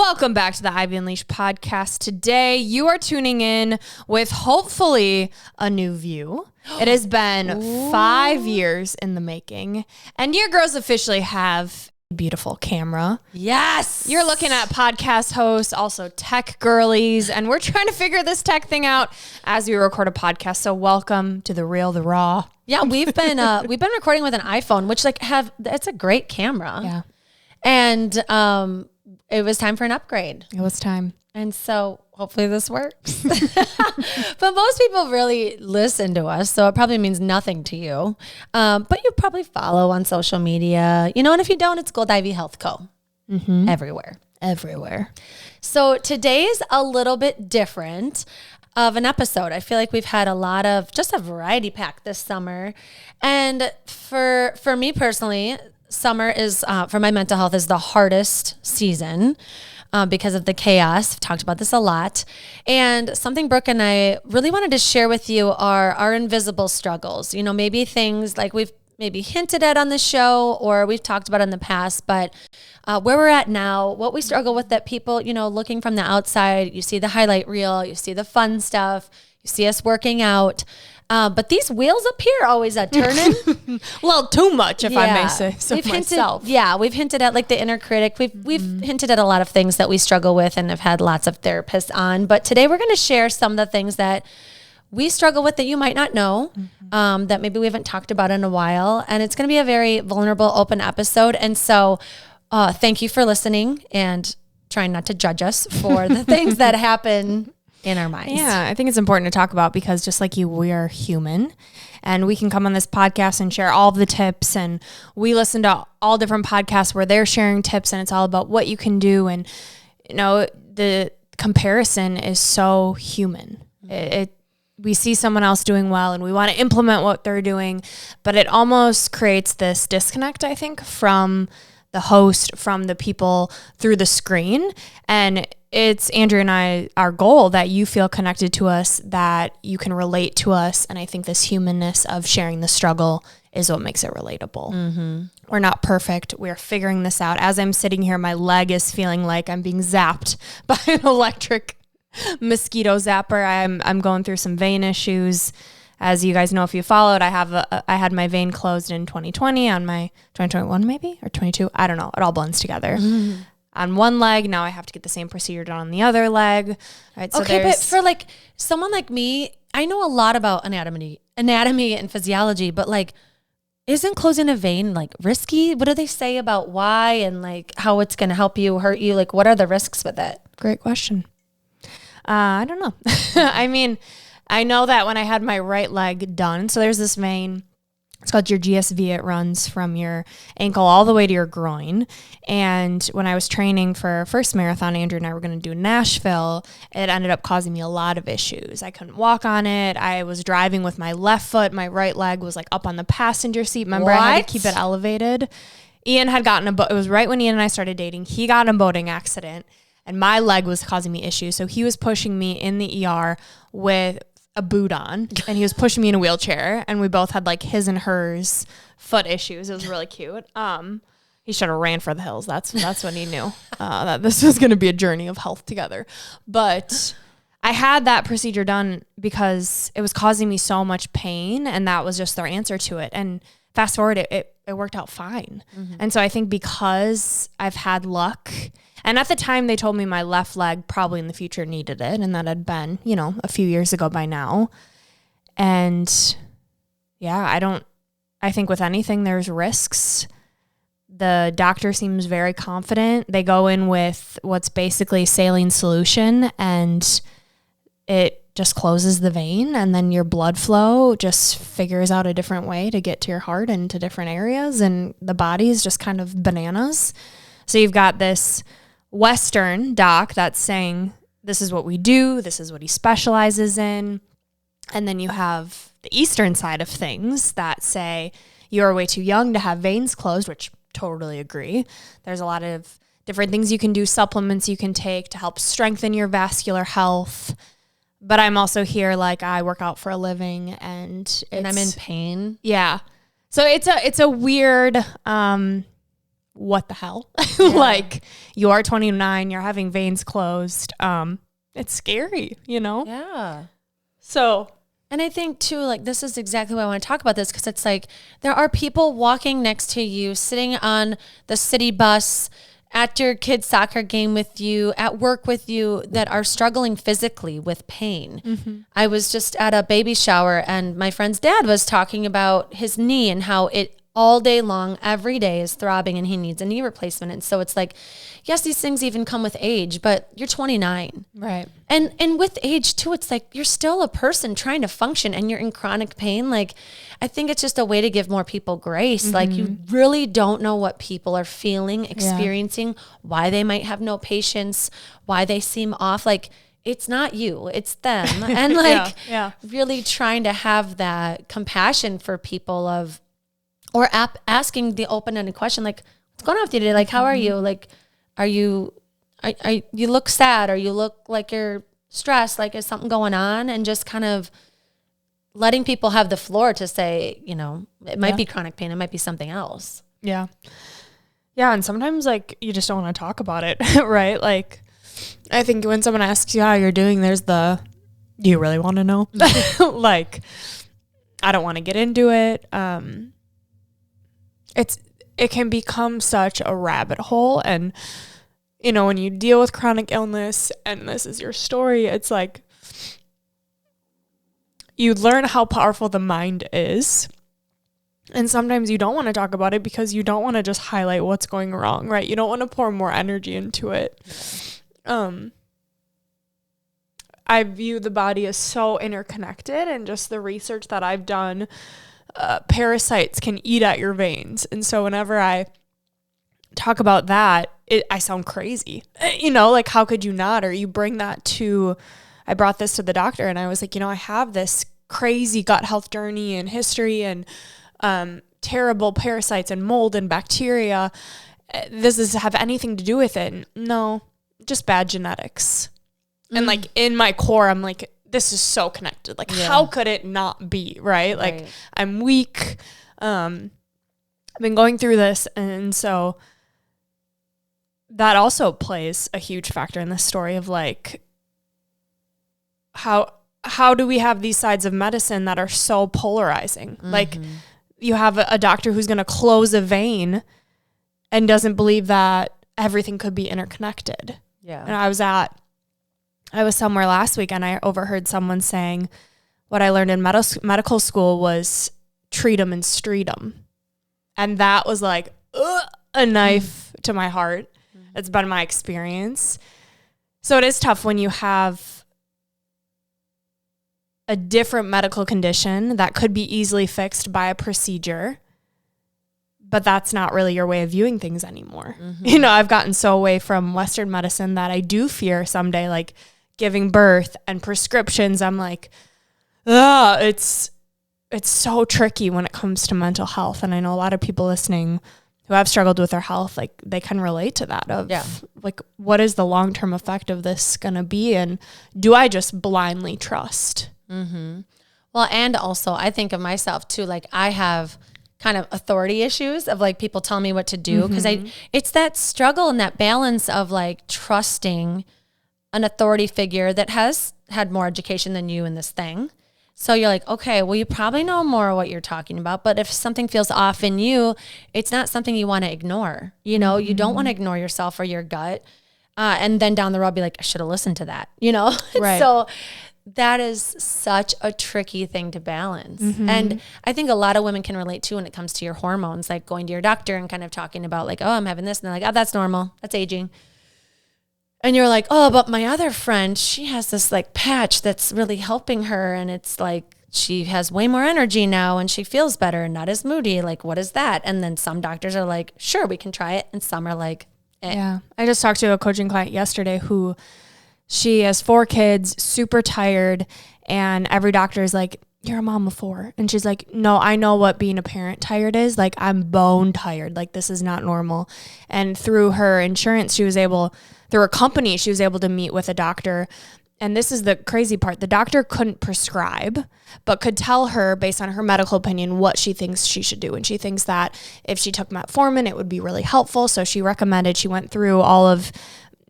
Welcome back to the Ivy Unleashed podcast. Today, you are tuning in with hopefully a new view. It has been 5 years in the making, and your girls officially have a beautiful camera. Yes. You're looking at podcast hosts, also tech girlies, and we're trying to figure this tech thing out as we record a podcast. So welcome to the real, the raw. Yeah, we've been recording with an iPhone, which it's a great camera. Yeah. And it was time for an upgrade. It was time. And so hopefully this works. But most people really listen to us, so it probably means nothing to you. But you probably follow on social media, and if you don't, it's Gold Ivy Health Co. Mm-hmm. Everywhere. So today's a little bit different of an episode. I feel like we've had just a variety pack this summer. And for me personally, summer is, for my mental health, is the hardest season because of the chaos. I've talked about this a lot. And something Brooke and I really wanted to share with you are our invisible struggles. Maybe things like we've maybe hinted at on the show or we've talked about in the past, but where we're at now, what we struggle with that people, looking from the outside, you see the highlight reel, you see the fun stuff, you see us working out. But these wheels up here always are turning. A little too much, if I may say so myself. We've hinted at like the inner critic. We've hinted at a lot of things that we struggle with and have had lots of therapists on. But today we're going to share some of the things that we struggle with that you might not know, that maybe we haven't talked about in a while. And it's going to be a very vulnerable, open episode. And so thank you for listening and trying not to judge us for the things that happen in our minds. Yeah, I think it's important to talk about because just like you, we are human and we can come on this podcast and share all of the tips, and we listen to all different podcasts where they're sharing tips and it's all about what you can do. And, the comparison is so human. We see someone else doing well and we want to implement what they're doing, but it almost creates this disconnect, I think, from the host, from the people through the screen. And it's Andrea and I, our goal that you feel connected to us, that you can relate to us. And I think this humanness of sharing the struggle is what makes it relatable. Mm-hmm. We're not perfect. We're figuring this out. As I'm sitting here, my leg is feeling like I'm being zapped by an electric mosquito zapper. I'm going through some vein issues. As you guys know, if you followed, I had my vein closed in 2020 on my 2021 maybe, or 22. I don't know. It all blends together. Mm. On one leg, now I have to get the same procedure done on the other leg. Right, so okay, but for like someone like me, I know a lot about anatomy and physiology, but isn't closing a vein risky? What do they say about why and how it's going to help you, hurt you? What are the risks with it? Great question. I don't know. I mean, I know that when I had my right leg done, so there's this vein, it's called your GSV. It runs from your ankle all the way to your groin. And when I was training for our first marathon, Andrew and I were going to do Nashville, it ended up causing me a lot of issues. I couldn't walk on it. I was driving with my left foot. My right leg was up on the passenger seat. Remember, I had to keep it elevated. Ian had gotten it was right when Ian and I started dating. He got in a boating accident and my leg was causing me issues. So he was pushing me in the ER with a boot on, and he was pushing me in a wheelchair, and we both had his and hers foot issues. It was really cute. He should have ran for the hills. That's when he knew that this was going to be a journey of health together. But I had that procedure done because it was causing me so much pain, and that was just their answer to it. And fast forward, it worked out fine. Mm-hmm. And so I think because I've had luck. And at the time, they told me my left leg probably in the future needed it. And that had been, a few years ago by now. And yeah, I think with anything, there's risks. The doctor seems very confident. They go in with what's basically saline solution, and it just closes the vein. And then your blood flow just figures out a different way to get to your heart and to different areas. And the body is just kind of bananas. So you've got this Western doc that's saying, this is what we do, this is what he specializes in. And then you have the Eastern side of things that say you're way too young to have veins closed, which totally agree. There's a lot of different things you can do, supplements you can take to help strengthen your vascular health. But I'm also here, I work out for a living and I'm in pain. Yeah. So it's a weird, what the hell? Like, you are 29, you're having veins closed. It's scary, you know? Yeah. So, and I think too, like, this is exactly why I want to talk about this, because it's like there are people walking next to you, sitting on the city bus, at your kid's soccer game with you, at work with you, that are struggling physically with pain. I was just at a baby shower, and my friend's dad was talking about his knee and how it all day long, every day is throbbing, and he needs a knee replacement. And so it's like, yes, these things even come with age, but you're 29. right. And with age too, it's like you're still a person trying to function, and you're in chronic pain. Like, I think it's just a way to give more people grace. Like, you really don't know what people are feeling, experiencing, why they might have no patience, why they seem off. Like, it's not you, it's them. And like, really trying to have that compassion for people or asking the open-ended question, like, what's going on with you today? Like, how are you? Like, you look sad, or you look like you're stressed, like, is something going on? And just kind of letting people have the floor to say, you know, it might be chronic pain, it might be something else. Yeah. Yeah. And sometimes, like, you just don't want to talk about it, right? Like, I think when someone asks you how you're doing, there's do you really want to know? Like, I don't want to get into it. It can become such a rabbit hole. And, you know, when you deal with chronic illness and this is your story, it's like you learn how powerful the mind is. And sometimes you don't want to talk about it because you don't want to just highlight what's going wrong, right? You don't want to pour more energy into it. I view the body as so interconnected, and just the research that I've done, parasites can eat at your veins. And so whenever I talk about that, I sound crazy, you know, like, how could you not? Or you bring that to, I brought this to the doctor, and I was like, you know, I have this crazy gut health journey and history, and terrible parasites and mold and bacteria. Does this have anything to do with it? No, just bad genetics. And like, in my core, I'm like, this is so connected. Like, how could it not be, right? Like, I'm weak. I've been going through this. And so that also plays a huge factor in this story of, like, how do we have these sides of medicine that are so polarizing? Like, you have a doctor who's going to close a vein and doesn't believe that everything could be interconnected. Yeah. And I was somewhere last week, and I overheard someone saying, what I learned in medical school was treat 'em and street 'em. And that was like a knife to my heart. It's been my experience. So it is tough when you have a different medical condition that could be easily fixed by a procedure, but that's not really your way of viewing things anymore. You know, I've gotten so away from Western medicine that I do fear someday, like, giving birth and prescriptions. I'm like, it's so tricky when it comes to mental health. And I know a lot of people listening who have struggled with their health, like, they can relate to that of like, what is the long-term effect of this going to be? And do I just blindly trust? Well, and also I think of myself too, like, I have kind of authority issues of, like, people tell me what to do. Cause it's that struggle and that balance of, like, trusting an authority figure that has had more education than you in this thing. So you're like, okay, well, you probably know more what you're talking about, but if something feels off in you, it's not something you want to ignore. You know, you don't want to ignore yourself or your gut. And then down the road, be like, I should have listened to that, you know? Right. So that is such a tricky thing to balance. And I think a lot of women can relate to when it comes to your hormones, like going to your doctor and kind of talking about, like, oh, I'm having this. And they're like, oh, that's normal. That's aging. And you're like, oh, but my other friend, she has this, like, patch that's really helping her. And it's like, she has way more energy now and she feels better and not as moody. Like, what is that? And then some doctors are like, sure, we can try it. And some are like, eh. Yeah. I just talked to a coaching client yesterday who, she has 4 kids, super tired. And every doctor is like, you're a mom of 4. And she's like, no, I know what being a parent tired is. Like, I'm bone tired. Like, this is not normal. And through her insurance, through her company, she was able to meet with a doctor and this is the crazy part, the doctor couldn't prescribe, but could tell her based on her medical opinion what she thinks she should do. And she thinks that if she took metformin, it would be really helpful. So she went through all of,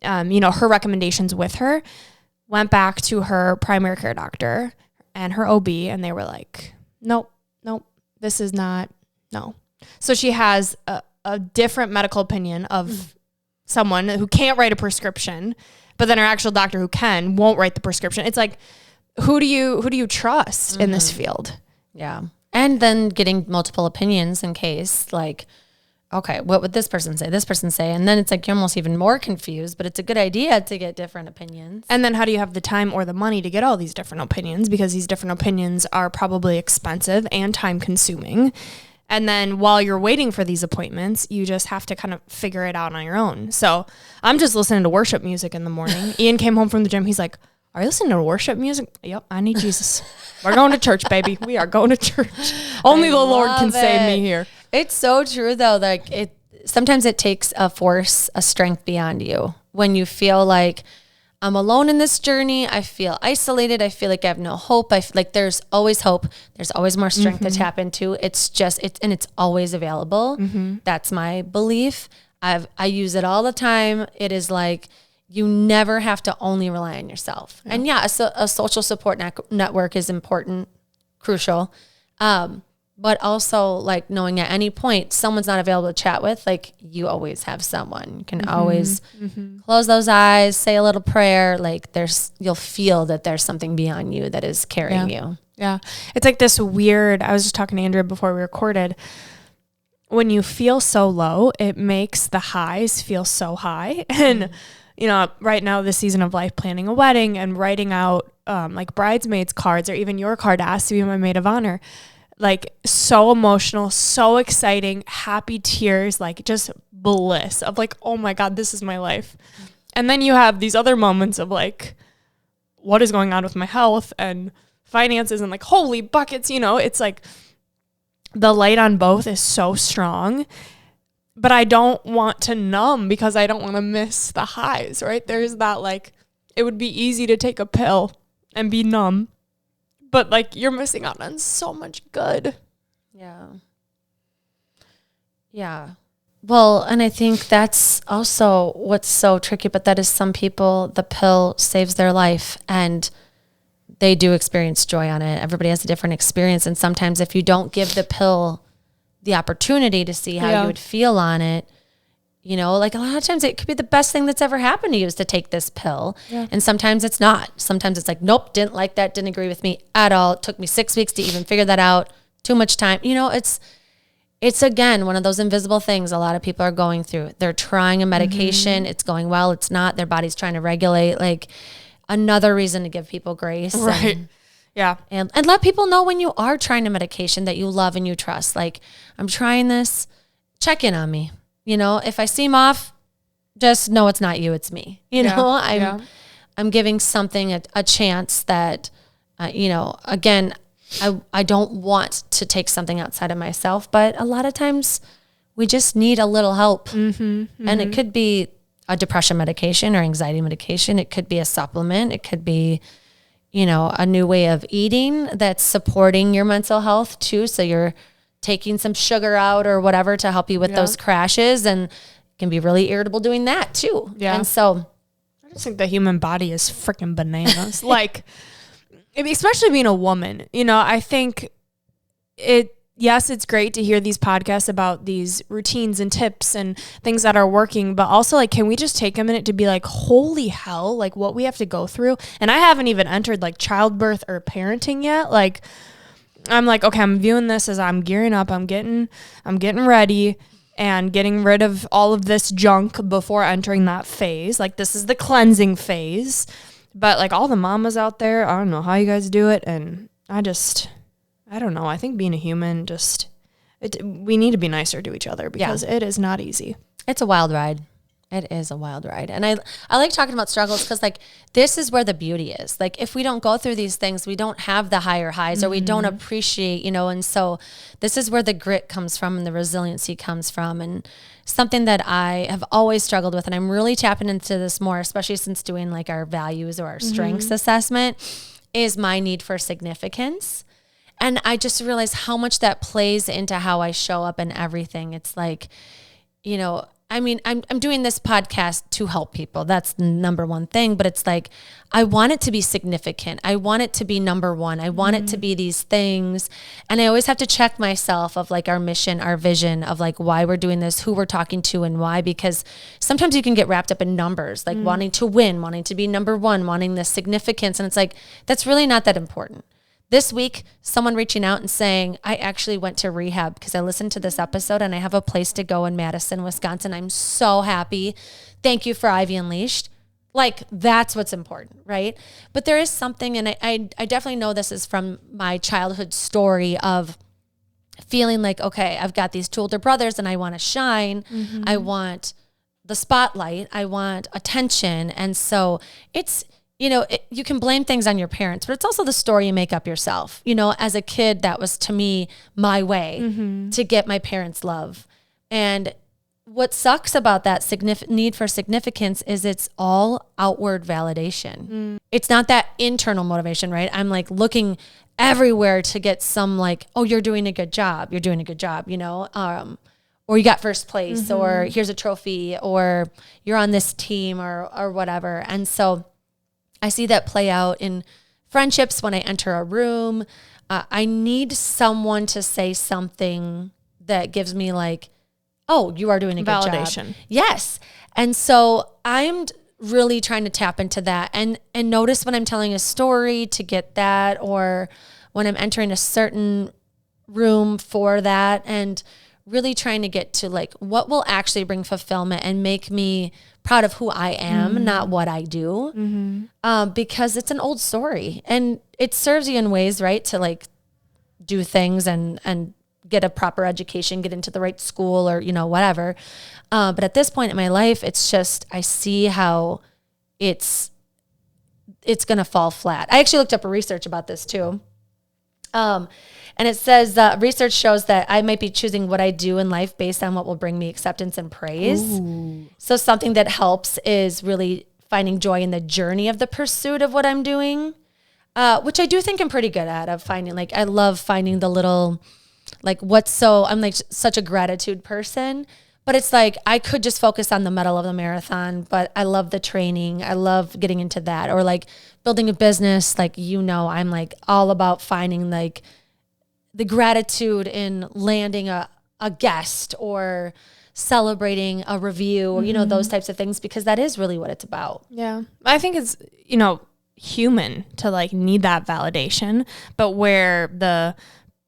her recommendations with her, went back to her primary care doctor and her OB, and they were like, nope, this is not, no. So she has a different medical opinion of someone who can't write a prescription, but then her actual doctor who won't write the prescription. It's like, who do you trust in this field? Yeah. And then getting multiple opinions in case, like, okay, what would this person say? This person say? And then it's like, you're almost even more confused, but it's a good idea to get different opinions. And then how do you have the time or the money to get all these different opinions? Because these different opinions are probably expensive and time consuming. And then while you're waiting for these appointments, you just have to kind of figure it out on your own. So I'm just listening to worship music in the morning. Ian came home from the gym. He's like, are you listening to worship music? Yep, I need Jesus. We're going to church, baby. We are going to church. Only the Lord can save me here. It's so true, though. Like sometimes it takes a strength beyond you. When you feel like I'm alone in this journey, I feel isolated, I feel like I have no hope. I feel like there's always hope. There's always more strength to tap into. It's always available. That's my belief. I use it all the time. It is like, you never have to only rely on yourself. Yeah. And a social support network is important, crucial. But also like knowing at any point someone's not available to chat with, like you always have someone. You can always close those eyes, say a little prayer. Like you'll feel that there's something beyond you that is carrying you. Yeah. It's like this weird, I was just talking to Andrea before we recorded. When you feel so low, it makes the highs feel so high. And right now, this season of life, planning a wedding and writing out like bridesmaids cards, or even your card asked to be my maid of honor. Like so emotional, so exciting, happy tears, like just bliss of like, oh my God, this is my life. And then you have these other moments of like, what is going on with my health and finances and like, holy buckets, it's like the light on both is so strong, but I don't want to numb because I don't want to miss the highs, right? There's that like, it would be easy to take a pill and be numb. But like you're missing out on so much good. Yeah. Yeah. Well, and I think that's also what's so tricky, but that is some people, the pill saves their life and they do experience joy on it. Everybody has a different experience. And sometimes if you don't give the pill the opportunity to see how you would feel on it, like a lot of times it could be the best thing that's ever happened to you is to take this pill. Yeah. And sometimes it's not. Sometimes it's like, nope, didn't like that, didn't agree with me at all. It took me 6 weeks to even figure that out. Too much time. It's again, one of those invisible things a lot of people are going through. They're trying a medication. It's going well. It's not. Their body's trying to regulate. Like another reason to give people grace. Right. Yeah. And let people know when you are trying a medication that you love and you trust. Like, I'm trying this. Check in on me. If I seem off, just know it's not you, it's me. I'm giving something a chance that, again, I don't want to take something outside of myself, but a lot of times we just need a little help. And it could be a depression medication or anxiety medication. It could be a supplement. It could be, a new way of eating that's supporting your mental health too. So you're taking some sugar out or whatever to help you with those crashes, and can be really irritable doing that too. Yeah. And so I just think the human body is freaking bananas. Like, especially being a woman, I think it's great to hear these podcasts about these routines and tips and things that are working, but also like, can we just take a minute to be like, holy hell, like what we have to go through? And I haven't even entered like childbirth or parenting yet. Like, I'm like, okay, I'm viewing this as I'm gearing up. I'm getting ready and getting rid of all of this junk before entering that phase. Like this is the cleansing phase, but like all the mamas out there, I don't know how you guys do it. And I don't know. I think being a human, we need to be nicer to each other because it is not easy. It's a wild ride. It is a wild ride. And I like talking about struggles because like this is where the beauty is. Like if we don't go through these things, we don't have the higher highs or we don't appreciate, and so this is where the grit comes from and the resiliency comes from. And something that I have always struggled with, and I'm really tapping into this more, especially since doing like our values or our strengths assessment, is my need for significance. And I just realized how much that plays into how I show up in everything. It's like, you know, I mean, I'm doing this podcast to help people. That's the number one thing. But it's like, I want it to be significant. I want it to be number one. I want it to be these things. And I always have to check myself of like our mission, our vision of like why we're doing this, who we're talking to and why, because sometimes you can get wrapped up in numbers, like wanting to win, wanting to be number one, wanting the significance. And it's like, that's really not that important. This week, someone reaching out and saying, I actually went to rehab because I listened to this episode and I have a place to go in Madison, Wisconsin. I'm so happy. Thank you for Ivy Unleashed. Like, that's what's important, right? But there is something, and I definitely know this is from my childhood story of feeling like, okay, I've got these two older brothers and I want to shine. I want the spotlight. I want attention. And so it's, you know, you can blame things on your parents, but it's also the story you make up yourself. You know, as a kid, that was to me my way to get my parents' love. And what sucks about that need for significance is it's all outward validation. It's not that internal motivation, right? I'm like looking everywhere to get some like, oh, you're doing a good job. You're doing a good job, you know, or you got first place, or here's a trophy, or you're on this team, or whatever. And so I see that play out in friendships when I enter a room. I need someone to say something that gives me like, oh, you are doing a good validation. Job. Yes. And so I'm really trying to tap into that and notice when I'm telling a story to get that, or when I'm entering a certain room for that, and really trying to get to like what will actually bring fulfillment and make me proud of who I am, not what I do. Because it's an old story and it serves you in ways, right, to like do things and get a proper education, get into the right school, or, you know, whatever. But at this point in my life, it's just, I see how it's going to fall flat. I actually looked up research about this too. And it says research shows that I might be choosing what I do in life based on what will bring me acceptance and praise. Ooh. So something that helps is really finding joy in the journey of the pursuit of what I'm doing, which I do think I'm pretty good at, of finding, like, I love finding the little, like, I'm like such a gratitude person, but it's like, I could just focus on the medal of the marathon, but I love the training. I love getting into that, or like building a business. Like, you know, I'm like all about finding like the gratitude in landing a guest or celebrating a review, or, you know, those types of things, because that is really what it's about. Yeah. I think it's, you know, human to like need that validation, but where the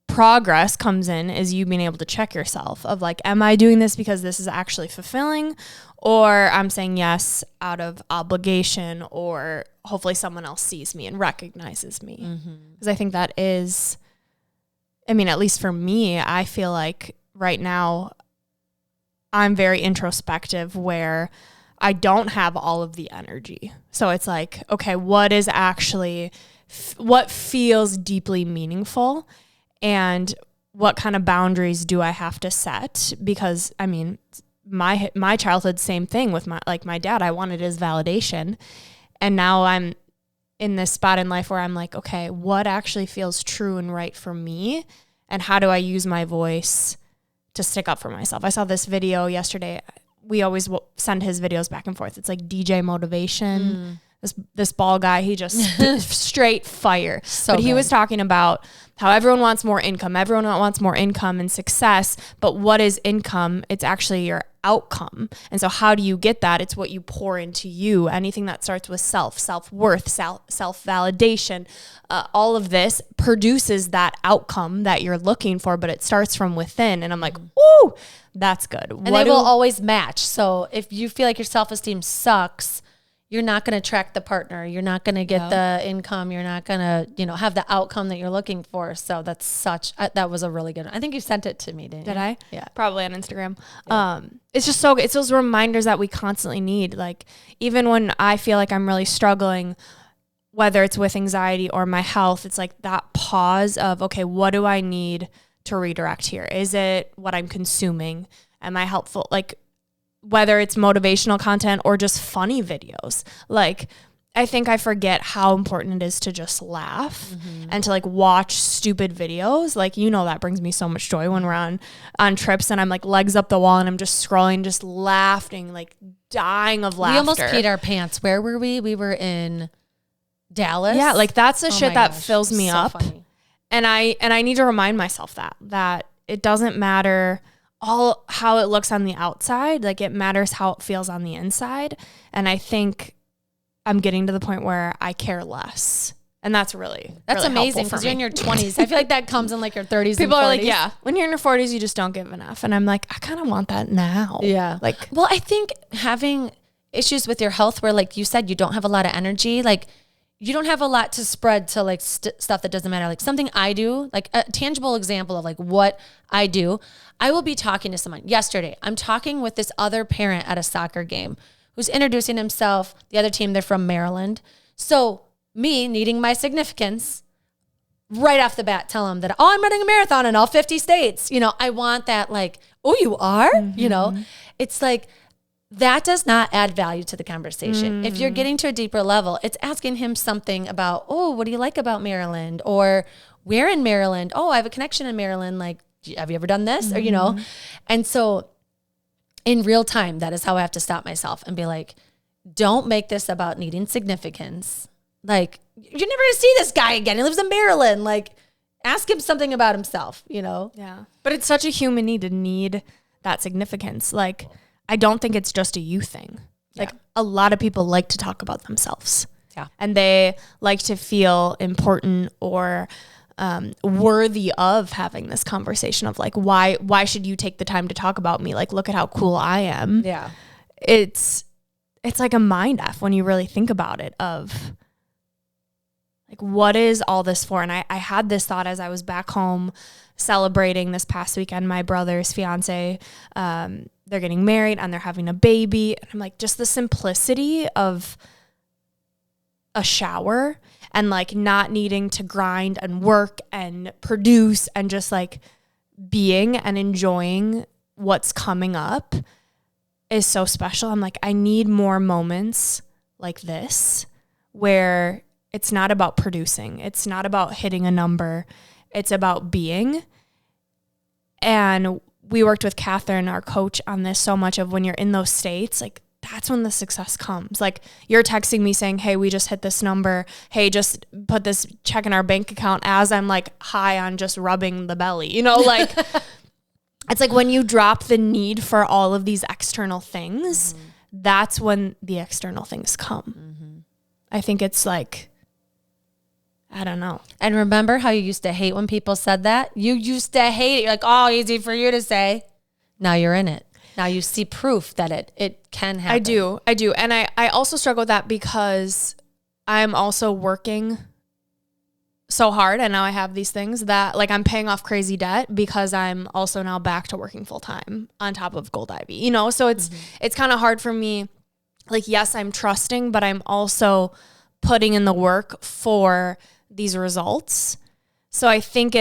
progress comes in is you being able to check yourself of like, am I doing this because this is actually fulfilling, or I'm saying yes out of obligation, or hopefully someone else sees me and recognizes me. Because I think that is, I mean, at least for me, I feel like right now I'm very introspective, where I don't have all of the energy. So it's like, okay, what is actually, what feels deeply meaningful, and what kind of boundaries do I have to set? Because I mean, my childhood, same thing with my dad. I wanted his validation, and now I'm in this spot in life where I'm like, okay, what actually feels true and right for me, and how do I use my voice to stick up for myself? I saw this video yesterday. We always send his videos back and forth. It's like DJ motivation. This ball guy, he just straight fire. But he was talking about how everyone wants more income. Everyone wants more income and success. But what is income? It's actually your outcome. And so how do you get that? It's what you pour into you. Anything that starts with self-worth, self-validation, all of this produces that outcome that you're looking for, but it starts from within. And I'm like, ooh, that's good. And they will always match. So if you feel like your self-esteem sucks, you're not going to attract the partner. You're not going to get the income. You're not going to, you know, have the outcome that you're looking for. So that's that was a really good one. I think you sent it to me, didn't you? Did I? Yeah. Probably on Instagram. Yeah. It's just so, it's those reminders that we constantly need. Like, even when I feel like I'm really struggling, whether it's with anxiety or my health, it's like that pause of, okay, what do I need to redirect here? Is it what I'm consuming? Am I helpful? Like, whether it's motivational content or just funny videos. Like, I think I forget how important it is to just laugh and to like watch stupid videos. Like, that brings me so much joy when we're on trips and I'm like legs up the wall and I'm just scrolling, just laughing, like dying of laughter. We almost peed our pants. Where were we? We were in Dallas. Yeah, like that's the shit that fills me up. Funny. And I need to remind myself that it doesn't matter all how it looks on the outside. Like, it matters how it feels on the inside. And I think I'm getting to the point where I care less. And that's really amazing because you're in your 20s. I feel like that comes in like your 30s. People and 40s. are like, yeah, when you're in your 40s, you just don't give enough. And I'm like, I kind of want that now. Yeah. Like, well, I think having issues with your health where, like you said, you don't have a lot of energy, like you don't have a lot to spread to like stuff that doesn't matter. Like something I do, like a tangible example of like what I do. I will be talking to someone. Yesterday, I'm talking with this other parent at a soccer game who's introducing himself. The other team, they're from Maryland. So me needing my significance right off the bat, tell him that, I'm running a marathon in all 50 states. I want that like, oh, you are? It's like, that does not add value to the conversation. If you're getting to a deeper level, it's asking him something about, oh, what do you like about Maryland? Or where in Maryland? Oh, I have a connection in Maryland. Like, have you ever done this? Or, and so in real time, that is how I have to stop myself and be like, don't make this about needing significance. Like, you're never going to see this guy again. He lives in Maryland. Like, ask him something about himself, Yeah. But it's such a human need to need that significance. Like, I don't think it's just a you thing. Like, a lot of people like to talk about themselves. Yeah. And they like to feel important or worthy of having this conversation of like, why should you take the time to talk about me? Like, look at how cool I am. Yeah. It's like a mind F when you really think about it of like, what is all this for? And I had this thought as I was back home celebrating this past weekend, my brother's fiance, they're getting married and they're having a baby. And I'm like, just the simplicity of a shower and like not needing to grind and work and produce and just like being and enjoying what's coming up is so special. I'm like, I need more moments like this where it's not about producing. It's not about hitting a number. It's about being. And we worked with Catherine, our coach, on this so much of when you're in those states, like that's when the success comes. Like, you're texting me saying, hey, we just hit this number. Hey, just put this check in our bank account, as I'm like high on just rubbing the belly, like it's like when you drop the need for all of these external things, that's when the external things come. I think it's like, I don't know. And remember how you used to hate when people said that? You used to hate it. You're like, oh, easy for you to say. Now you're in it. Now you see proof that it can happen. I do. And I also struggle with that because I'm also working so hard. And now I have these things that like I'm paying off crazy debt because I'm also now back to working full time on top of Gold Ivy, so it's kind of hard for me. Like, yes, I'm trusting, but I'm also putting in the work for these results. So I think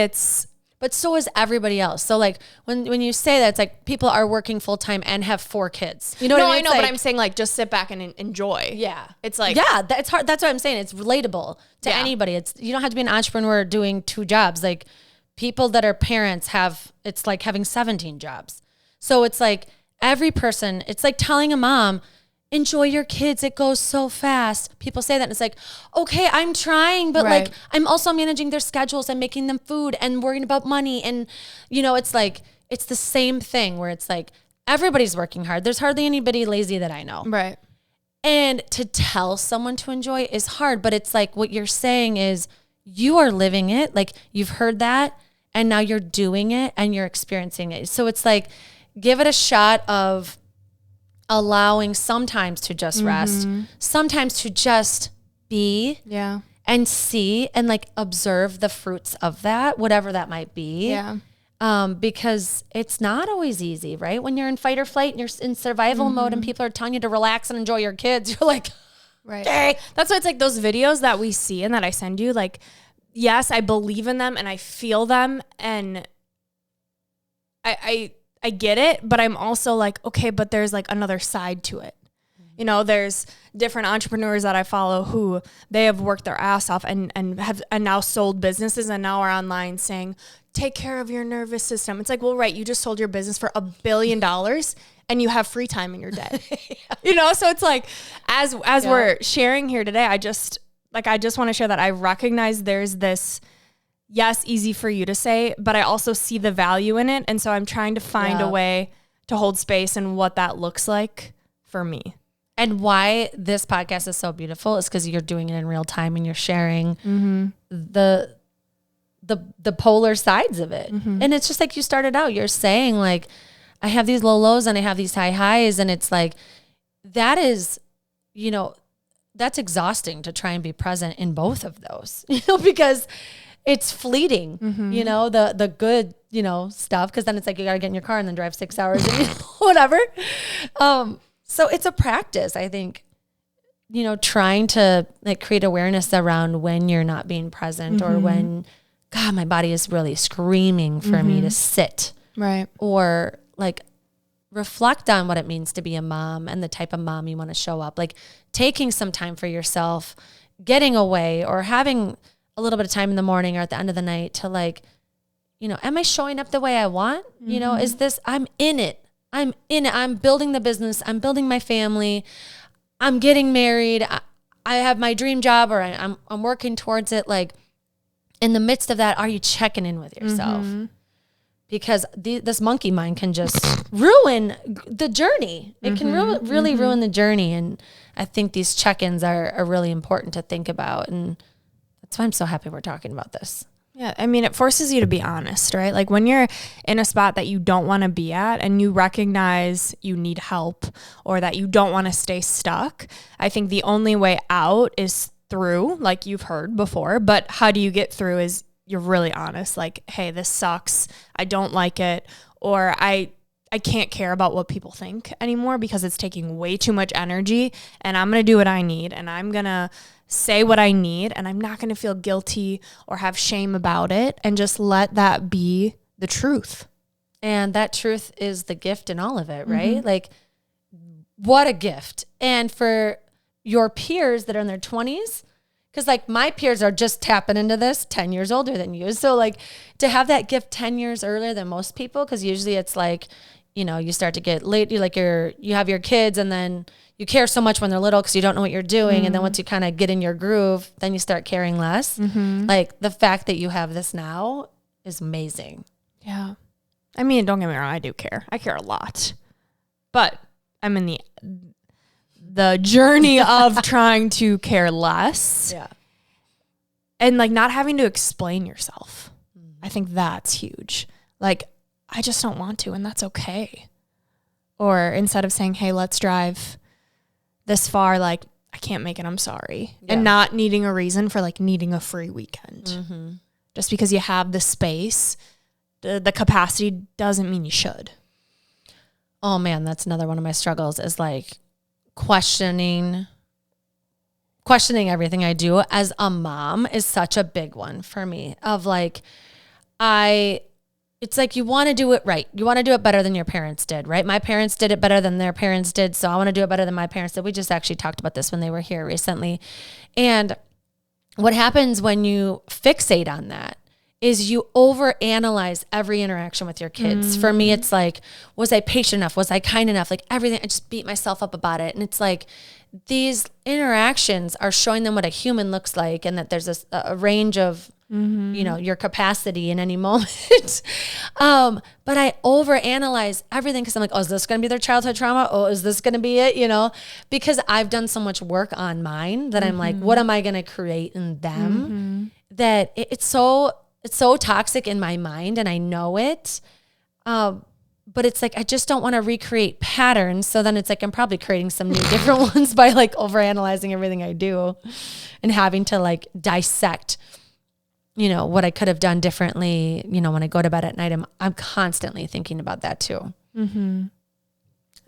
but so is everybody else. So like when you say that, it's like people are working full time and have 4 kids. You know what I mean? I know, but I'm saying like just sit back and enjoy. Yeah. It's like, yeah, it's hard. That's what I'm saying. It's relatable to anybody. You don't have to be an entrepreneur doing 2 jobs. Like, people that are parents it's like having 17 jobs. So it's like every person, it's like telling a mom, enjoy your kids. It goes so fast. People say that and it's like, okay, I'm trying, but like, I'm also managing their schedules and making them food and worrying about money. And, it's like, it's the same thing where it's like, everybody's working hard. There's hardly anybody lazy that I know. Right. And to tell someone to enjoy is hard, but it's like, what you're saying is you are living it. Like, you've heard that and now you're doing it and you're experiencing it. So it's like, give it a shot of allowing sometimes to just rest, sometimes to just be and see and like observe the fruits of that, whatever that might be. Yeah. Because it's not always easy, right? When you're in fight or flight and you're in survival mode and people are telling you to relax and enjoy your kids, you're like, right. Okay. That's why it's like those videos that we see and that I send you, like, yes, I believe in them and I feel them and I I get it, but I'm also like, okay, but there's like another side to it. You know, there's different entrepreneurs that I follow who they have worked their ass off and now sold businesses and now are online saying, take care of your nervous system. It's like, well, right, you just sold your business for $1 billion and you have free time in your day. You know, so it's like, as we're sharing here today, I just want to share that I recognize there's this, yes, easy for you to say, but I also see the value in it. And so I'm trying to find a way to hold space and what that looks like for me. And why this podcast is so beautiful is because you're doing it in real time and you're sharing the polar sides of it. And it's just like you started out, you're saying like, I have these low lows and I have these high highs. And it's like, that is, you know, that's exhausting to try and be present in both of those, you know, because it's fleeting, you know, the good, you know, stuff. Cause then it's like, you got to get in your car and then drive 6 hours and whatever. So it's a practice, I think, you know, trying to like create awareness around when you're not being present or when, God, my body is really screaming for me to sit. Right. Or like reflect on what it means to be a mom and the type of mom you want to show up. Like taking some time for yourself, getting away or having a little bit of time in the morning or at the end of the night to like, you know, am I showing up the way I want? You know, is this, I'm in it. I'm building the business. I'm building my family. I'm getting married. I have my dream job or I'm working towards it. Like in the midst of that, are you checking in with yourself? Because this monkey mind can just ruin the journey. It can really ruin the journey. And I think these check-ins are really important to think about. And that's why I'm so happy we're talking about this. Yeah, I mean, it forces you to be honest, right? Like when you're in a spot that you don't want to be at and you recognize you need help or that you don't want to stay stuck, I think the only way out is through, like you've heard before. But how do you get through is you're really honest. Like, hey, this sucks. I don't like it. Or I can't care about what people think anymore because it's taking way too much energy and I'm going to do what I need and I'm going to say what I need and I'm not going to feel guilty or have shame about it and just let that be the truth. And that truth is the gift in all of it, right? Like what a gift. And for your peers that are in their 20s, because like my peers are just tapping into this 10 years older than you. So like to have that gift 10 years earlier than most people, because usually it's like, you know, you start to get late, you have your kids and then you care so much when they're little because you don't know what you're doing. And then once you kind of get in your groove, then you start caring less. Like the fact that you have this now is amazing. Yeah. I mean, don't get me wrong. I do care. I care a lot, but I'm in the journey of trying to care less. Yeah. And like not having to explain yourself. I think that's huge. Like, I just don't want to, and that's okay. Or instead of saying, hey, let's drive this far, like, I can't make it, I'm sorry. Yeah. And not needing a reason for like needing a free weekend. Just because you have the space, the capacity doesn't mean you should. Oh man, that's another one of my struggles is like questioning everything I do as a mom is such a big one for me of like, it's like you want to do it right. You want to do it better than your parents did, right? My parents did it better than their parents did. So I want to do it better than my parents did. We just actually talked about this when they were here recently. And what happens when you fixate on that is you overanalyze every interaction with your kids. For me, it's like, was I patient enough? Was I kind enough? Like everything, I just beat myself up about it. And it's like, these interactions are showing them what a human looks like and that there's a range of, you know, your capacity in any moment. But I overanalyze everything because I'm like, oh, is this going to be their childhood trauma? Oh, is this going to be it? You know, because I've done so much work on mine that I'm like, what am I going to create in them? That it's so toxic in my mind and I know it. But it's like, I just don't want to recreate patterns. So then it's like, I'm probably creating some new different ones by like overanalyzing everything I do and having to like dissect, you know, what I could have done differently. You know, when I go to bed at night, I'm constantly thinking about that too. Something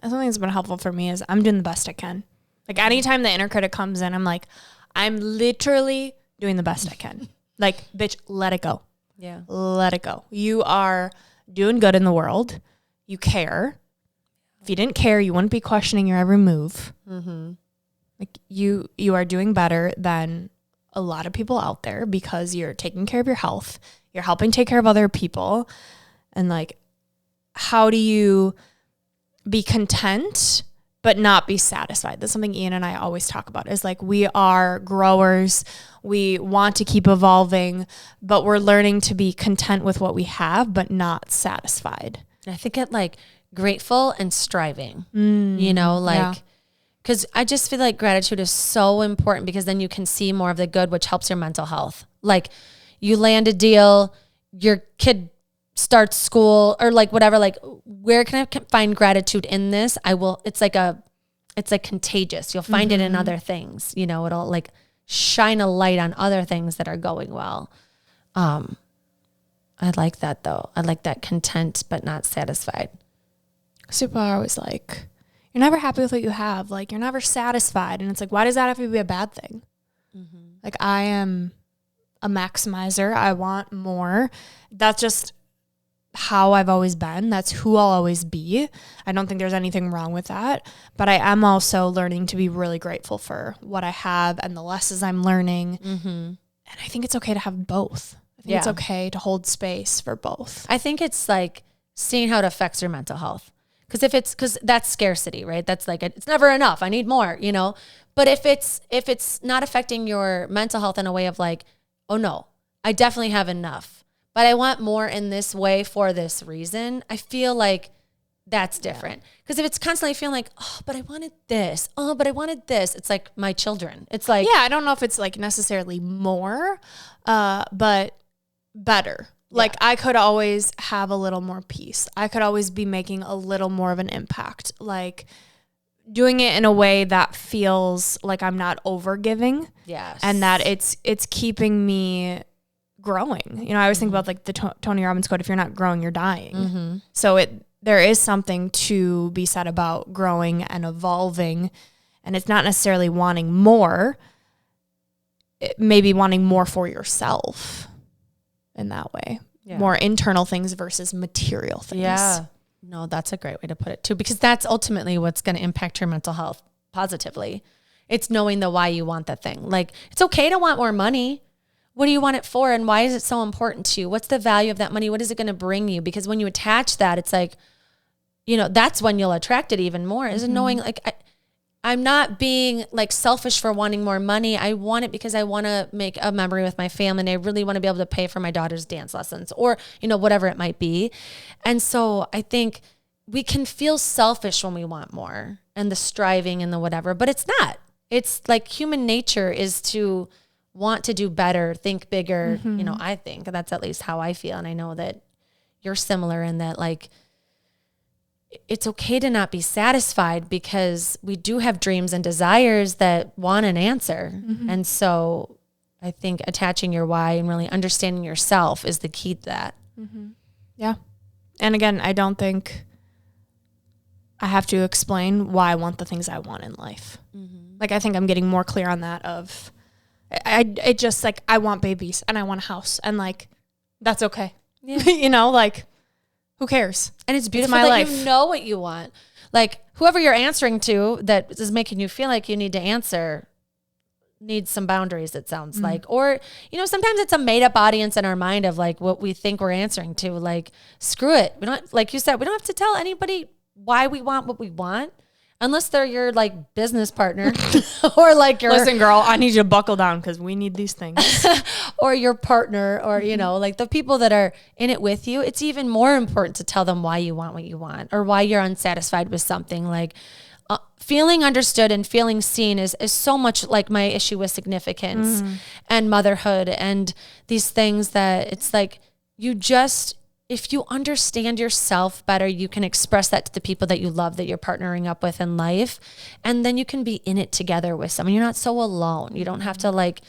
that's been helpful for me is I'm doing the best I can. Like anytime the inner critic comes in, I'm like, I'm literally doing the best I can. Like, bitch, let it go. Yeah. Let it go. You are doing good in the world. you care. If you didn't care, you wouldn't be questioning your every move. Mm-hmm. Like you are doing better than a lot of people out there because you're taking care of your health. You're helping take care of other people. And like, how do you be content but not be satisfied? That's something Ian and I always talk about, is like, we are growers. We want to keep evolving, but we're learning to be content with what we have, but not satisfied. I think it like grateful and striving, you know, like, because I just feel like gratitude is so important, because then you can see more of the good, which helps your mental health. Like, you land a deal, your kid starts school, or like whatever, like, where can I find gratitude in this? It's like contagious. You'll find it in other things, you know, it'll like shine a light on other things that are going well. I like that though. I like that content, but not satisfied. Super always like, you're never happy with what you have. Like, you're never satisfied. And it's like, why does that have to be a bad thing? Mm-hmm. Like, I am a maximizer. I want more. That's just how I've always been. That's who I'll always be. I don't think there's anything wrong with that. But I am also learning to be really grateful for what I have and the lessons I'm learning. Mm-hmm. And I think it's okay to have both. I think it's okay to hold space for both. I think it's like seeing how it affects your mental health. Because that's scarcity, right? That's like, it's never enough. I need more, you know? But if it's not affecting your mental health in a way of like, oh no, I definitely have enough, but I want more in this way for this reason, I feel like that's different. Because if it's constantly feeling like, oh, but I wanted this. Oh, but I wanted this. It's like my children. It's like, yeah, I don't know if it's like necessarily more, but better. Like, I could always have a little more peace. I could always be making a little more of an impact. Like, doing it in a way that feels like I'm not over giving. Yes. And that it's keeping me growing. You know, I always think about like the Tony Robbins quote, if you're not growing, you're dying. Mm-hmm. So there is something to be said about growing and evolving. And it's not necessarily wanting more. It may be wanting more for yourself in that way. Yeah. More internal things versus material things. Yeah. No, that's a great way to put it too, because that's ultimately what's going to impact your mental health positively. It's knowing the why you want that thing. Like, it's okay to want more money. What do you want it for? And why is it so important to you? What's the value of that money? What is it going to bring you? Because when you attach that, it's like, you know, that's when you'll attract it even more, is knowing like, I'm not being like selfish for wanting more money. I want it because I want to make a memory with my family, and I really want to be able to pay for my daughter's dance lessons, or, you know, whatever it might be. And so I think we can feel selfish when we want more, and the striving and the whatever, but it's not. It's like human nature is to want to do better, think bigger. You know, I think that's at least how I feel. And I know that you're similar in that, like, it's okay to not be satisfied, because we do have dreams and desires that want an answer. Mm-hmm. And so I think attaching your why and really understanding yourself is the key to that. Mm-hmm. Yeah. And again, I don't think I have to explain why I want the things I want in life. Mm-hmm. Like, I think I'm getting more clear on that of, it just like, I want babies and I want a house, and like, that's okay. Yeah. You know, like, who cares? And it's beautiful that life. You know what you want. Like, whoever you're answering to that is making you feel like you need to answer needs some boundaries, it sounds like. Or, you know, sometimes it's a made up audience in our mind of like what we think we're answering to. Like, screw it. We don't, like you said, we don't have to tell anybody why we want what we want, unless they're your like business partner or like your, listen, girl, I need you to buckle down because we need these things. Or your partner, or, you know, like the people that are in it with you. It's even more important to tell them why you want what you want, or why you're unsatisfied with something. Like, feeling understood and feeling seen is so much like my issue with significance and motherhood and these things, that it's like, you just, if you understand yourself better, you can express that to the people that you love, that you're partnering up with in life. And then you can be in it together with someone. You're not so alone. You don't have to like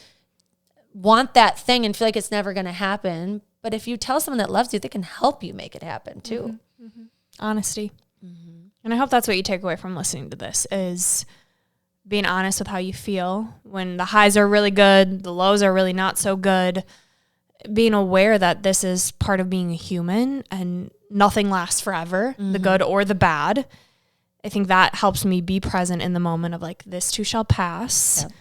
want that thing and feel like it's never going to happen. But if you tell someone that loves you, they can help you make it happen too. Mm-hmm. Honesty. Mm-hmm. And I hope that's what you take away from listening to this, is being honest with how you feel when the highs are really good, the lows are really not so good. Being aware that this is part of being a human, and nothing lasts forever, the good or the bad. I think that helps me be present in the moment of like, this too shall pass. Yep.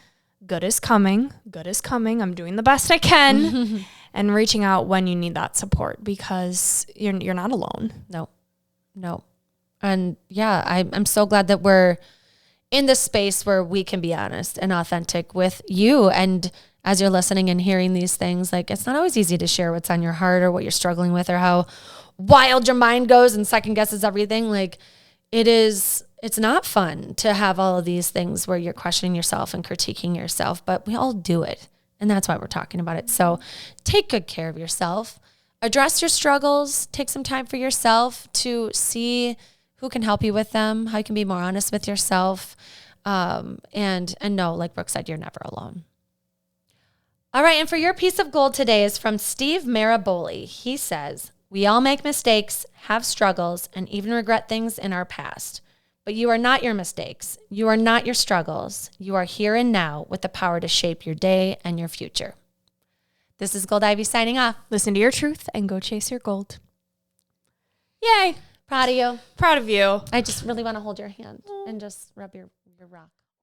Good is coming. Good is coming. I'm doing the best I can. And reaching out when you need that support, because you're not alone. No. And yeah, I'm so glad that we're in this space where we can be honest and authentic with you. And as you're listening and hearing these things, like, it's not always easy to share what's on your heart or what you're struggling with or how wild your mind goes and second guesses everything. Like, it's not fun to have all of these things where you're questioning yourself and critiquing yourself, but we all do it. And that's why we're talking about it. So take good care of yourself, address your struggles, take some time for yourself to see who can help you with them, how you can be more honest with yourself. And know, like Brooke said, you're never alone. All right. And for your piece of gold today is from Steve Maraboli. He says, we all make mistakes, have struggles, and even regret things in our past. But you are not your mistakes. You are not your struggles. You are here and now with the power to shape your day and your future. This is Gold Ivy signing off. Listen to your truth and go chase your gold. Yay. Proud of you. Proud of you. I just really want to hold your hand and just rub your rock.